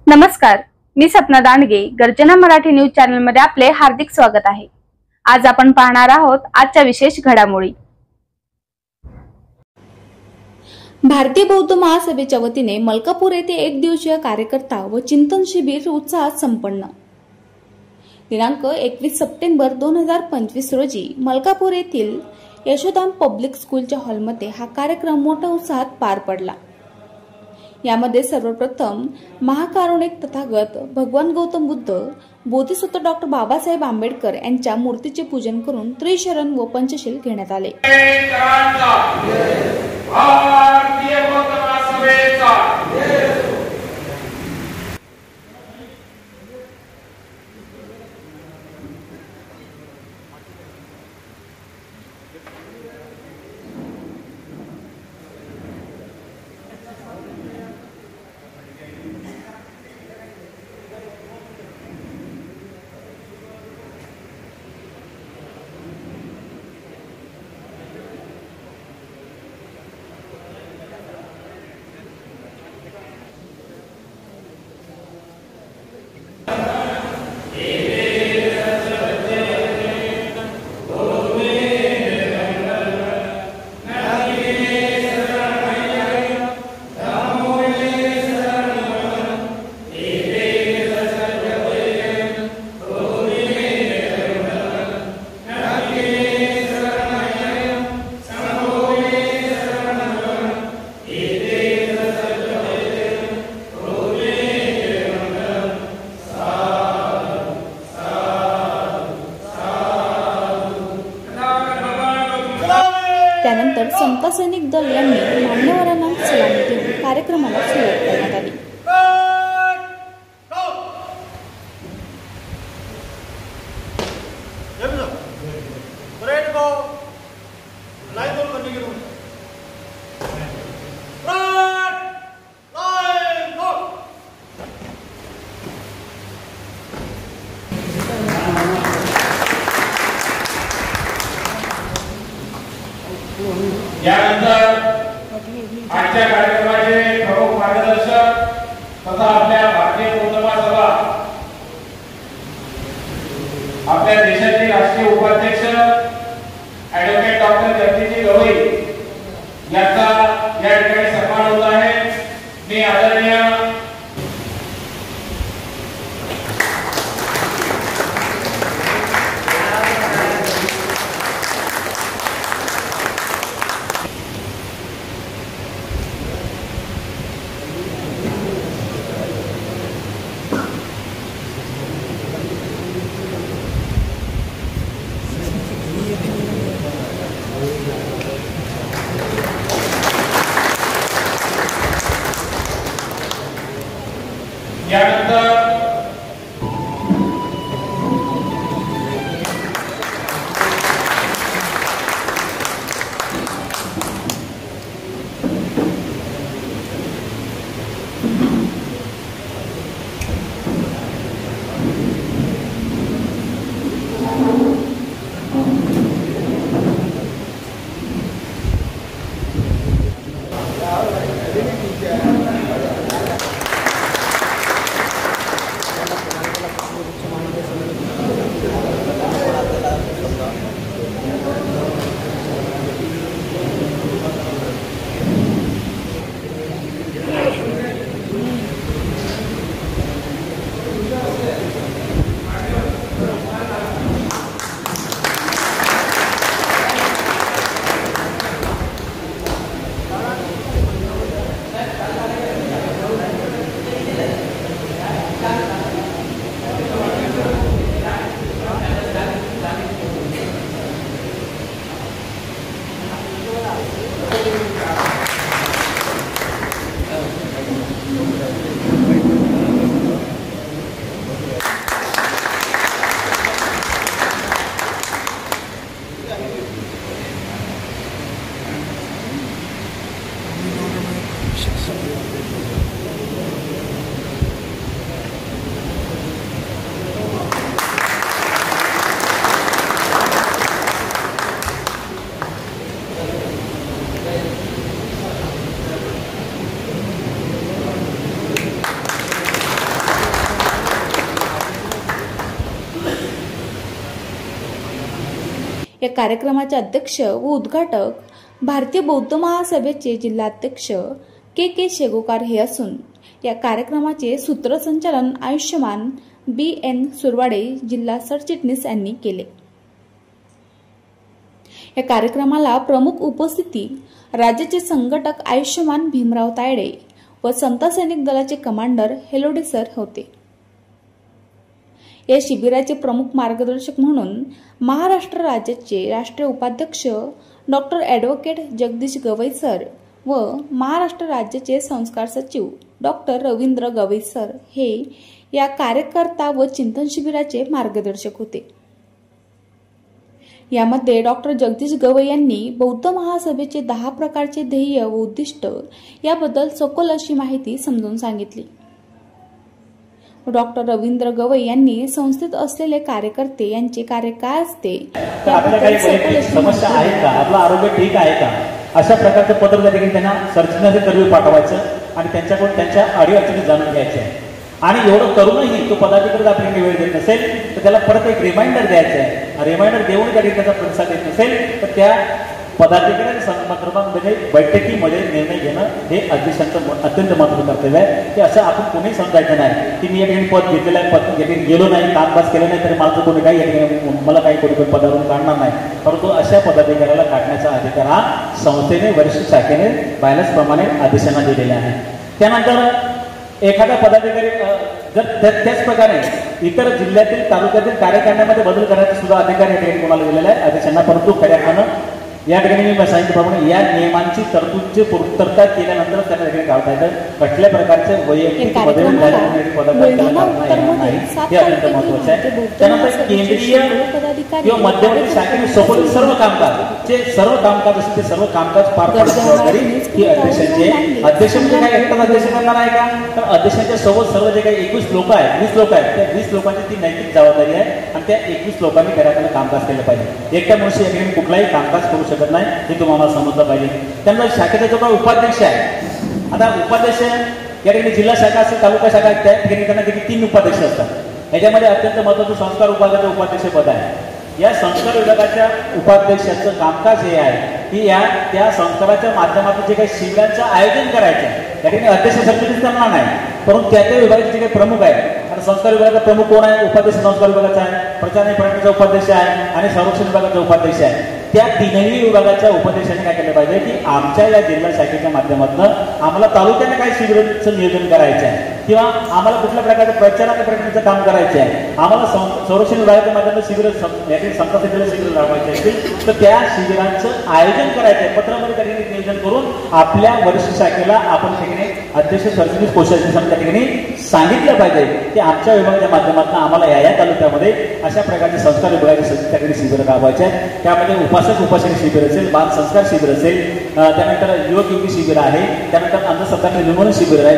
नमस्कार, मी सपना दांडगे. गर्जना Marathi news channel मध्ये आपले हार्दिक स्वागत आहे. आज आपण पाहणार आहोत आजच्या विशेष घडामोडी. भारतीय बौद्ध महासभेच्या वतीने मलकापूर येथे एक दिवसीय कार्यकर्ता व चिंतन शिबिर उत्साहात संपन्न. दिनांक 21 सप्टेंबर 2025 रोजी मलकापूर येथील यशोदाम पब्लिक स्कूलच्या हॉलमध्ये हा कार्यक्रम मोठ्या उत्साहात पार पडला. यामध्ये सर्वप्रथम महाकारुणिक तथागत भगवान गौतम बुद्ध, बोधिसत्व डॉक्टर बाबासाहेब आंबेडकर यांच्या मूर्तीचे पूजन करून त्रिशरण व पंचशील घेण्यात आले. त्यानंतर समता सैनिक दल यांनी मान्यवरांना सलामी देऊन कार्यक्रमाला सुरुवात करण्यात आली. यानंतर आजच्या कार्यक्रमाचे प्रमुख मार्गदर्शक तथा आपल्या भारतीय बौद्ध महासभा आपल्या देशाचे राष्ट्रीय उपाध्यक्ष ॲडव्होकेट डॉक्टर जगदीशजी गवई यांचा या ठिकाणी सन्मान होत आहे. मी आदरणीय या कार्यक्रमाचे अध्यक्ष व उद्घाटक भारतीय बौद्ध महासभेचे जिल्हाध्यक्ष के शेगोकार हे असून या कार्यक्रमाचे सूत्रसंचालन आयुष्यमान BN सुरवाडे जिल्हा सरचिटणीस यांनी केले। या कार्यक्रमाला प्रमुख उपस्थिती राज्याचे संघटक आयुष्यमान भीमराव तायडे व संत सैनिक दलाचे कमांडर हेलोडे सर होते। या शिबिराचे प्रमुख मार्गदर्शक म्हणून महाराष्ट्र राज्याचे राष्ट्रीय उपाध्यक्ष doctor advocate Jagdish Gavai sir व महाराष्ट्र राज्याचे संस्कार सचिव डॉक्टर रवींद्र गवई सर हे या कार्यकर्ता व चिंतन शिबिराचे मार्गदर्शक होते। यामध्ये डॉक्टर जगदीश गवई यांनी बौद्ध महासभेचे 10 प्रकारचे ध्येय व उद्दिष्ट याबद्दल सखोल अशी माहिती समजून सांगितली। डॉक्टर रवींद्र गवई यांनी संस्थेत असलेले कार्यकर्ते यांचे कार्य काय असते, समस्या आहेत का, आपलं आरोग्य ठीक आहे का, अशा प्रकारचं पत्र त्या ठिकाणी त्यांना सर्जनाचे कर्तव्य पाठवायचं आणि त्यांच्याकडून त्यांच्या अडीअडचणी जाणून घ्यायच्या आहे। आणि एवढं करूनही तो पदाधिकारी आपल्याकडे वेळ देत नसेल तर त्याला परत एक रिमाइंडर द्यायचं आहे। रिमाइंडर देऊन त्या त्याचा प्रतिसाद देत नसेल तर त्या पदाधिकारी संदर्भामध्ये बैठकीमध्ये निर्णय घेणं हे अध्यक्षांचं अत्यंत महत्त्वाचं कर्तव्य आहे। की असं आपण कोणी समजायचं नाही की मी या ठिकाणी पद घेतलेलं आहे, पद ठिकाणी गेलो नाही, कामकाज केलं नाही तर माझं कोणी काही या ठिकाणी मला काही कोणी पदावरून काढणार नाही, परंतु अशा पदाधिकाऱ्याला काढण्याचा अधिकार हा संस्थेने वरिष्ठ शाखेने बायलाच प्रमाणे आदेशांना दिलेला आहे। त्यानंतर एखादा पदाधिकारी जर त्याच प्रकारे इतर जिल्ह्यातील तालुक्यातील कार्यकारिणीमध्ये बदल करण्याचा सुद्धा अधिकार या ठिकाणी कोणाला दिलेला आहे आदेशांना, परंतु खऱ्या अर्थानं या ठिकाणी मी सांगितल्याप्रमाणे या नियमांची तरतूदची पूर्तता केल्यानंतर त्यांना ठिकाणी काढता येतं। कुठल्या प्रकारचे वैयक्तिक बदल हे अत्यंत महत्वाचं आहे। त्यानंतर केंद्रीय किंवा मध्यवर्ती शाखेने सखोल सर्व कामकाज असते ते सर्व कामकाज पार पाडण्याची जबाबदारी ही अध्यक्षांची आहे। अध्यक्ष म्हणजे काय एकटाच अध्यक्ष करणार आहे का, तर अध्यक्षांच्या सोबत सर्व जे काही 21 लोक आहेत 20 लोक आहेत त्या 20 लोकांची ती नैतिक जबाबदारी आहे आणि त्या 21 लोकांनी घराकडे कामकाज केलं पाहिजे। एकट्या मनुष्य या ठिकाणी कुठलाही कामकाज करू शकत नाही हे तुम्हाला समजलं पाहिजे। त्यांना शाखेचा जो काही उपाध्यक्ष आहे, आता उपाध्यक्ष या ठिकाणी जिल्हा शाखा असेल तालुका शाखा त्या ठिकाणी त्यांना किती 3 उपाध्यक्ष असतात। याच्यामध्ये अत्यंत महत्त्वाचं संस्कार विभागाचं उपाध्यक्ष पद आहे। या संस्कार विभागाच्या उपाध्यक्षाचं कामकाज हे आहे की त्या संस्काराच्या माध्यमातून जे काही शिबिरांचं आयोजन करायचं आहे त्या ठिकाणी अध्यक्ष सरचिटणीस करणार नाही, परंतु त्या विभागाचे जे काही प्रमुख आहे आणि संस्कार विभागाचा प्रमुख कोण आहे, उपाध्यक्ष संस्कार विभागाचा आहे, प्रचार आणि पर्यटनाचा उपाध्यक्ष आहे आणि संरक्षण विभागाचा उपाध्यक्ष आहे। त्या तिन्ही विभागाच्या उपाध्यक्षांनी काय केलं पाहिजे की आमच्या या जिल्हा शाखेच्या माध्यमातून आम्हाला तालुक्याने काही शिबिरांचं नियोजन करायचं आहे किंवा आम्हाला कुठल्या प्रकारचं प्रचार आणि पर्यटनाचं काम करायचं आहे, आम्हाला संरक्षण विभागाच्या माध्यमातून शिबिर संस्थांसाठी शिबिर लावायचे असतील तर त्या शिबिरांचं आयोजन करायचं आहे। पत्रामध्ये त्या ठिकाणी नियोजन करून आपल्या वरिष्ठ शाखेला आपण ठिकाणी अध्यक्ष सरचिटणीस कोषाध्यक्ष त्या ठिकाणी सांगितलं पाहिजे की आमच्या विभागाच्या माध्यमातून आम्हाला या तालुक्यामध्ये अशा प्रकारचे संस्कार विभागाचे त्या ठिकाणी शिबिर राबवायचे आहेत। त्यामध्ये उपासनी शिबिर असेल, बाल संस्कार शिबिर असेल, त्यानंतर युवक युवती शिबिर आहे, त्यानंतर अंधश्रद्धा निर्मूलन शिबिर आहे,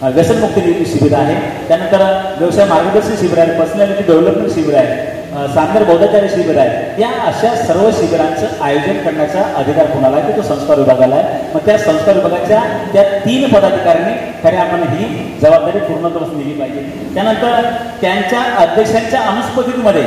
व्यसनमुक्ती शिबिर आहे, त्यानंतर व्यवसाय मार्गदर्शन शिबिर आहे, पर्सनॅलिटी डेव्हलपमेंट शिबिर आहे, सामनेर बौद्धाचार्य शिबिर आहे। या अशा सर्व शिबिरांचं आयोजन करण्याचा अधिकार कोणाला आहे तो संस्कार विभागाला आहे। मग त्या संस्कार विभागाच्या त्या 3 पदाधिकाऱ्यांनी खऱ्या आपण ही जबाबदारी पूर्ण करून दिली पाहिजे। त्यानंतर त्यांच्या अध्यक्षांच्या अनुपस्थितीमध्ये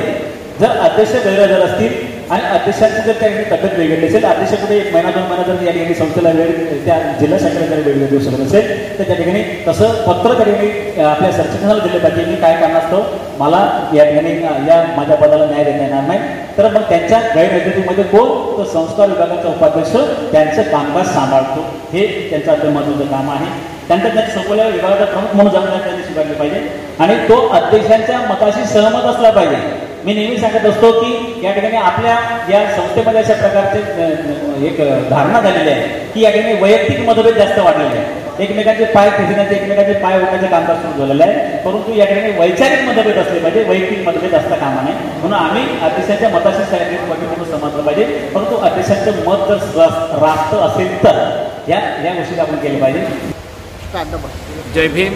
जर अध्यक्ष गैरहजर असतील आणि अध्यक्षांची जर काही तब्येत बिघडली असेल, अध्यक्ष कुठे 1 महिना 2 महिना जर या ठिकाणी संस्थेला वेळ त्या जिल्हा शाखेला जर वेळ देऊ शकत असेल तर त्या ठिकाणी तसं पत्र त्या ठिकाणी आपल्या सरचिटणीसाला दिलं पाहिजे की काय कारणास्तव मला या ठिकाणी या माझ्या पदाला न्याय देता येणार नाही, तर मग त्यांच्या गैरहजेरीमध्ये कोण तो संस्कार विभागाचा उपाध्यक्ष त्यांचं कामकाज सांभाळतो, हे त्यांचं अत्यंत महत्त्वाचं काम आहे। त्यानंतर त्यांच्या सखोल विभागाचा प्रमुख म्हणून जबाबदारी त्यांनी स्वीकारली पाहिजे आणि तो अध्यक्षांच्या मताशी सहमत असला पाहिजे। मी नेहमी सांगत असतो की या ठिकाणी आपल्या या संस्थेमध्ये अशा प्रकारचे एक धारणा झालेली आहे की या ठिकाणी वैयक्तिक मतभेद जास्त वाढलेले आहे, एकमेकांचे पाय खेचण्याचे एकमेकांचे पाय ओढण्याचे कामकाज सुरू झालेलं आहे, परंतु या ठिकाणी वैचारिक मतभेद असले पाहिजे, वैयक्तिक मतभेद असता कामा नये। म्हणून आम्ही अध्यक्षांच्या मताशी समजलं पाहिजे, परंतु अध्यक्षांचं मत जर रास्त असेल तर या गोष्टी आपण केल्या पाहिजे। जय भीम,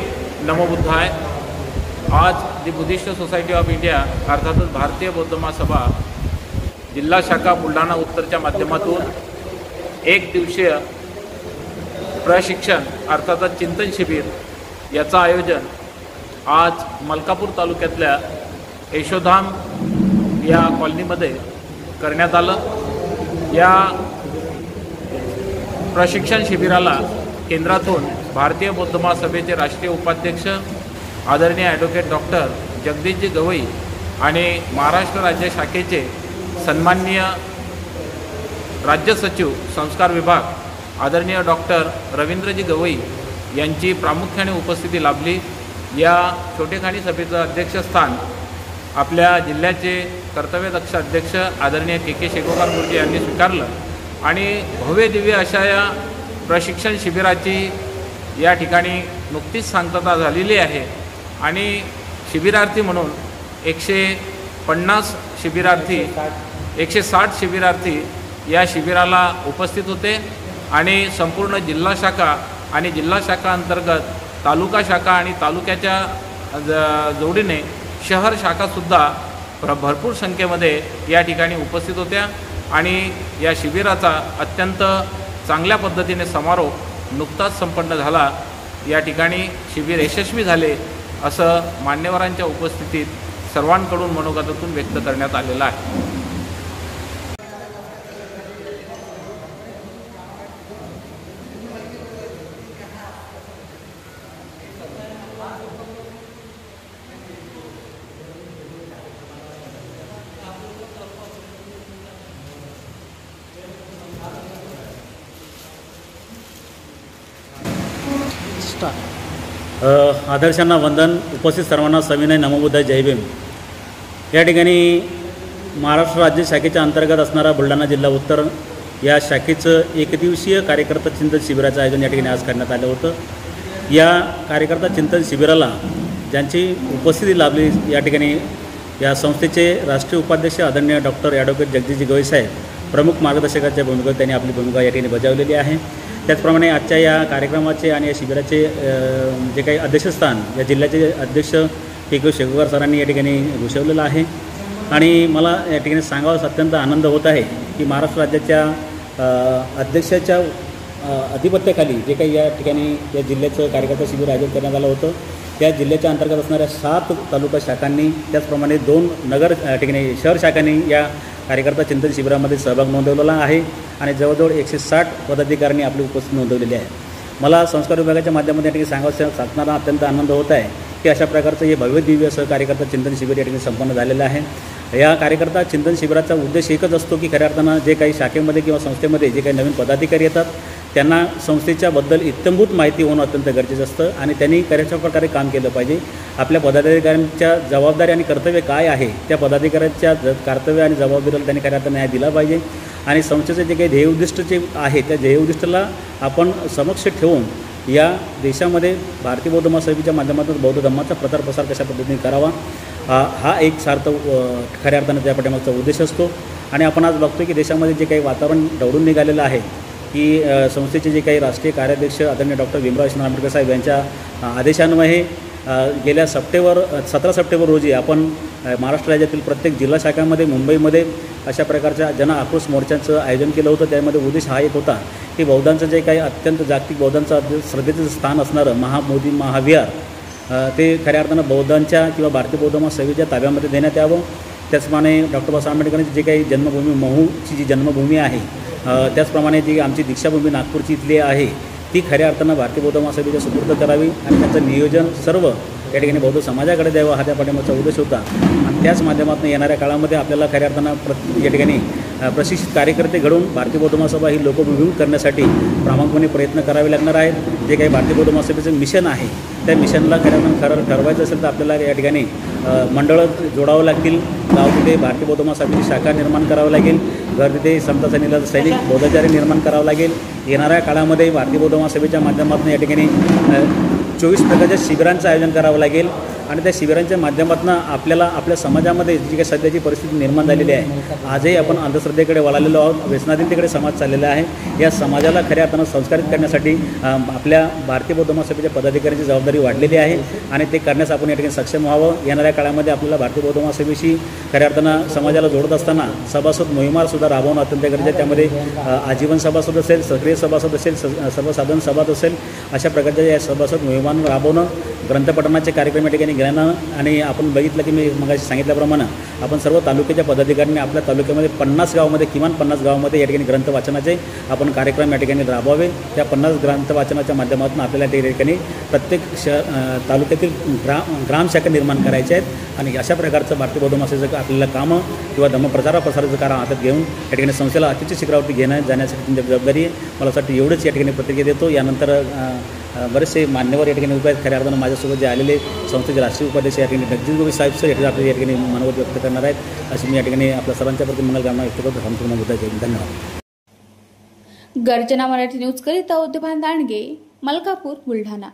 नमो बुद्धाय। आज दी बुद्धिस्ट सोसायटी ऑफ इंडिया अर्थातच भारतीय बौद्ध महासभा जिल्हा शाखा बुलढाणा उत्तरच्या माध्यमातून 1 दिवसीय प्रशिक्षण अर्थातच चिंतन शिबिर याचं आयोजन आज मलकापूर तालुक्यातल्या यशोधाम या कॉलनीमध्ये करण्यात आलं। या प्रशिक्षण शिबिराला केंद्रातून भारतीय बौद्ध महासभेचे राष्ट्रीय उपाध्यक्ष आदरणीय ॲडव्होकेट डॉक्टर जगदीशजी गवई आणि महाराष्ट्र राज्य शाखेचे सन्माननीय राज्य सचिव संस्कार विभाग आदरणीय डॉक्टर रवींद्रजी गवई यांची प्रामुख्याने उपस्थिती लाभली। या छोटेखानी सभेचं अध्यक्षस्थान आपल्या जिल्ह्याचे कर्तव्यदक्ष अध्यक्ष आदरणीय के शेगोबार गुरुजी यांनी स्वीकारलं आणि भव्य दिव्य अशा या प्रशिक्षण शिबिराची या ठिकाणी नुकतीच सांगता झालेली आहे आणि शिबिरार्थी म्हणून 150 शिबिरार्थी 160 शिबिरार्थी या शिबिराला उपस्थित होते आणि संपूर्ण जिल्हा शाखा आणि जिल्हा शाखा अंतर्गत तालुका शाखा आणि तालुक्याच्या जोडीने शहर शाखासुद्धा भरपूर संख्येमध्ये या ठिकाणी उपस्थित होत्या आणि या शिबिराचा अत्यंत चांगल्या पद्धतीने समारोप नुकताच संपन्न झाला। या ठिकाणी शिबिर यशस्वी झाले असं मान्यवरांच्या उपस्थितीत सर्वांकडून मनोगतातून व्यक्त करण्यात आलेलं आहे। आदर्शांना वंदन। उपस्थित सर्वांना सविनय नमो बुद्धाय जय भीम। या ठिकाणी महाराष्ट्र राज्य शाखेच्या अंतर्गत असणारा बुलढाणा जिल्हा उत्तर या शाखेचं एकदिवसीय कार्यकर्ता चिंतन शिबिराचं आयोजन या ठिकाणी आज करण्यात आलं होतं। या कार्यकर्ता चिंतन शिबिराला ज्यांची उपस्थिती लाभली या ठिकाणी या संस्थेचे राष्ट्रीय उपाध्यक्ष आदरणीय डॉक्टर ॲडव्होकेट जगदीशजी गवई साहेब प्रमुख मार्गदर्शकाच्या भूमिकेत त्यांनी आपली भूमिका या ठिकाणी बजावलेली आहे। त्याचप्रमाणे आजच्या या कार्यक्रमाचे आणि या शिबिराचे जे काही अध्यक्षस्थान या जिल्ह्याचे अध्यक्ष के शेगोबार सरांनी या ठिकाणी घोषवलेलं आहे आणि मला या ठिकाणी सांगावास अत्यंत आनंद होत आहे की महाराष्ट्र राज्याच्या अध्यक्षाच्या अधिपत्याखाली जे काही या ठिकाणी या जिल्ह्याचं कार्यकर्ता शिबिर आयोजित करण्यात आलं होतं त्या जिल्ह्याच्या अंतर्गत असणाऱ्या 7 तालुका शाखांनी त्याचप्रमाणे 2 नगर ठिकाणी शहर शाखांनी या कार्यकर्ता चिंतन शिबिरामध्ये सहभाग नोंदवलेला आहे आणि जवळजवळ 160 पदाधिकाऱ्यांनी आपली उपस्थिती नोंदवलेली आहे। मला संस्कार विभागाच्या माध्यमातून या ठिकाणी सांगताना अत्यंत आनंद होत आहे की अशा प्रकारचं हे भव्य दिव्य असं कार्यकर्ता चिंतन शिबिर या ठिकाणी संपन्न झालेलं आहे। या कार्यकर्ता चिंतन शिबिराचा उद्देश एकच असतो की खऱ्या अर्थानं जे काही शाखेमध्ये किंवा संस्थेमध्ये जे काही नवीन पदाधिकारी येतात त्यांना संस्थेच्याबद्दल इत्थंभूत माहिती होणं अत्यंत गरजेचं असतं आणि त्यांनी कशा प्रकारे काम केलं पाहिजे, आपल्या पदाधिकाऱ्यांच्या जबाबदारी आणि कर्तव्य काय आहे त्या पदाधिकाऱ्यांच्या कर्तव्य आणि जबाबदारीला त्यांनी खऱ्या अर्थानं न्याय दिला पाहिजे आणि संस्थेचे जे काही ध्येय उद्दिष्ट जे आहे त्या ध्येय उद्दिष्टाला आपण समक्ष ठेवून या देशामध्ये भारतीय बौद्ध महासभेच्या माध्यमातून बौद्ध धर्माचा प्रचार प्रसार कशा पद्धतीने करावा हा एक सार्थ खऱ्या अर्थानं त्या पाठीमागचा उद्देश असतो। आणि आपण आज बघतो की देशामध्ये जे काही वातावरण दौडून निघालेलं आहे की संस्थेचे जे काही राष्ट्रीय कार्याध्यक्ष आदरणीय डॉक्टर भीमराव आंबेडकर साहेब यांच्या आदेशान्वये गेल्या 17 सप्टेंबर रोजी आपण महाराष्ट्र राज्यातील प्रत्येक जिल्हा शाखांमध्ये मुंबईमध्ये अशा प्रकारच्या जन आक्रोश मोर्चांचं आयोजन केलं होतं। त्यामध्ये उद्देश हा एक होता की बौद्धांचं जे काही अत्यंत जागतिक बौद्धांचं श्रद्धेचं स्थान असणारं महाबोधी महाविहार ते खऱ्या अर्थानं बौद्धांच्या किंवा भारतीय बौद्ध महासभेच्या ताब्यामध्ये देण्यात यावं। त्याचप्रमाणे डॉक्टर बाबासाहेब आंबेडकरांची जी काही जन्मभूमी महूची जी जन्मभूमी आहे त्याचप्रमाणे जी आमची दीक्षाभूमी नागपूरची इथली आहे ती खऱ्या अर्थानं भारतीय बौद्ध महासभेच्या सुपूर्द करावी आणि त्याचं नियोजन सर्व या ठिकाणी बौद्ध समाजाकडे द्यावं हा त्या पाठिंबाचा उद्देश होता। आणि त्याच माध्यमातून येणाऱ्या काळामध्ये आपल्याला खऱ्या अर्थानं या ठिकाणी प्रशिक्षित कार्यकर्ते घडवून भारतीय बौद्ध महासभा ही लोकभिमुख करण्यासाठी प्रामाणिकपणे प्रयत्न करावे लागणार आहेत। जे काही भारतीय बौद्ध महासभेचं मिशन आहे त्या मिशनला खऱ्या अर्थानं ठरवायचं असेल तर आपल्याला या ठिकाणी मंडळं जोडावं लागतील, गाव तिथे भारतीय बौद्ध महासभेची शाखा निर्माण करावं लागेल, घर तिथे समता सैनिक सैनिक बौद्धाचार्य निर्माण करावं लागेल। येणाऱ्या काळामध्ये भारतीय बौद्ध महासभेच्या माध्यमातून या ठिकाणी 24 प्रकारच्या शिबिरांचं आयोजन करावं लागेल आणि त्या शिबिरांच्या माध्यमातून आपल्याला आपल्या समाजामध्ये जी काही सध्याची परिस्थिती निर्माण झालेली आहे आजही आपण अंधश्रद्धेकडे वळालेलो आहोत, व्यसनाधीनतेकडे समाज चाललेला आहे। या समाजाला खऱ्या अर्थानं संस्कारित करण्यासाठी आपल्या भारतीय बौद्ध महासभेच्या पदाधिकाऱ्यांची जबाबदारी वाढलेली आहे आणि ते करण्यास आपण या ठिकाणी सक्षम व्हावं। येणाऱ्या काळामध्ये आपल्याला भारतीय बौद्ध महासभेशी खऱ्या अर्थानं समाजाला जोडत असताना सभासद मोहिमासुद्धा राबवणं अत्यंत गरजेचं आहे। त्यामध्ये आजीवन सभासद असेल, सक्रिय सभासद असेल, सर्वसाधारण सभासद असेल, अशा प्रकारच्या या सभासद मोहिमा राबवणं ग्रंथपठणाचे कार्यक्रम या ठिकाणी घेणं आणि आपण बघितलं की मी मगाशी सांगितल्याप्रमाणे आपण सर्व तालुक्याच्या पदाधिकाऱ्यांनी आपल्या तालुक्यामध्ये 50 गावामध्ये किमान 50 गावामध्ये या ठिकाणी ग्रंथ वाचनाचे आपण कार्यक्रम या ठिकाणी राबवावे। त्या 50 ग्रंथ वाचनाच्या माध्यमातून आपल्याला त्या ठिकाणी प्रत्येक तालुक्यातील ग्रामशाखा निर्माण करायचे आहेत आणि अशा प्रकारचं भारतीय बौद्ध महासभेचं आपल्याला कामं किंवा धम्मप्रचार प्रसाराचं कार्य हातात घेऊन या ठिकाणी संस्थेला अतिशय शिखरावरती जाण्यासाठी तुमची जबाबदारी आहे। मला असं वाटतं एवढंच या ठिकाणी प्रतिक्रिया देतो। यानंतर बरेचसे मान्यवर या ठिकाणी उभे आहेत। खऱ्या अर्थानं माझ्यासोबत जे आलेले संस्थेचे राष्ट्रीय उपाध्यक्ष या ठिकाणी जगदीश गोविंद साहेब सर या ठिकाणी मनोगत व्यक्त करणार आहेत अशी मी या ठिकाणी आपल्या सर्वांच्या प्रति मंगलकामना व्यक्त करतो। संपूर्ण मुद्दा धन्यवाद। गर्जना मराठी न्यूज करिता उद्योभान दांडगे, मलकापूर, बुलढाणा।